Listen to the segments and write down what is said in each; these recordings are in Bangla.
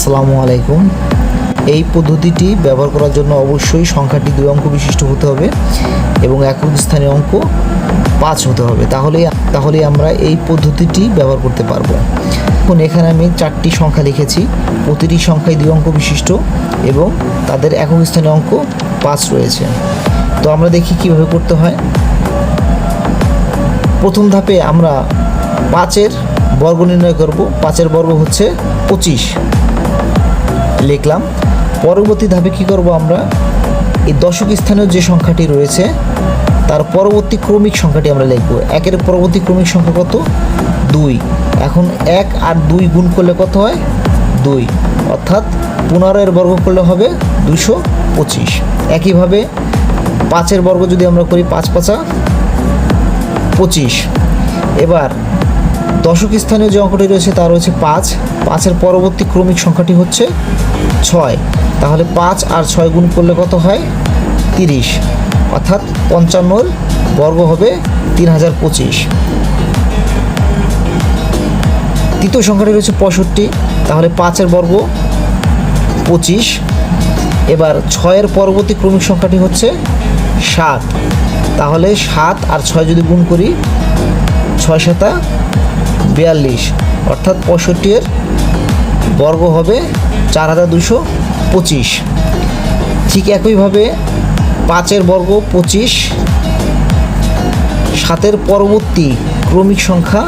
আসসালামু আলাইকুম। এই পদ্ধতিটি ব্যবহার করার জন্য অবশ্যই সংখ্যাটি 2 অঙ্ক বিশিষ্ট হতে হবে এবং একক স্থানীয় অঙ্ক 5 হতে হবে, তাহলেই আমরা এই পদ্ধতিটি ব্যবহার করতে পারবো। এখন এখানে আমি 4টি সংখ্যা লিখেছি, প্রতিটি সংখ্যায় 2 অঙ্ক বিশিষ্ট এবং তাদের একক স্থানীয় অঙ্ক 5 রয়েছে। তো আমরা দেখি কিভাবে করতে হয়। প্রথম ধাপে আমরা 5-এর বর্গ নির্ণয় করব। 5-এর বর্গ হচ্ছে 25 লিখলাম। পরবর্তী ধাপে কি করব, আমরা এই দশক স্থানীয় যে সংখ্যাটি রয়েছে তার পরবর্তী ক্রমিক সংখ্যাটি আমরা লিখব। 1-এর পরবর্তী ক্রমিক সংখ্যা কত? 2। এখন 1 আর 2 গুণ করলে কত হয়? 2, অর্থাৎ 15-এর বর্গ করলে হবে 225। একইভাবে 5-এর বর্গ যদি আমরা করি, 5×5 = 25। এবার দশক স্থানীয় যে অঙ্কটি রয়েছে তা রয়েছে 5। 5-এর পরবর্তী ক্রমিক সংখ্যাটি হচ্ছে 6, তাহলে 5 আর 6 গুণ করলে কত হয়? 30, অর্থাৎ 55-এর বর্গ হবে 3025। তৃতীয় সংখ্যাটি রয়েছে 65, তাহলে 5-এর বর্গ 25। এবার 6-এর পরবর্তী ক্রমিক সংখ্যাটি হচ্ছে 7, তাহলে 7 আর 6 যদি গুণ করি, 6×7 = 42, অর্থাৎ 65-এর বর্গ হবে 4225। ঠিক একইভাবে 5-এর বর্গ 25, 7-এর পরবর্তী ক্রমিক সংখ্যা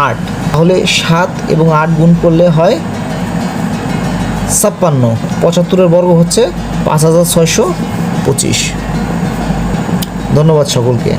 8, তাহলে 7 এবং 8 গুণ করলে হয় 56। 75-এর বর্গ হচ্ছে 5625। ধন্যবাদ সকলকে।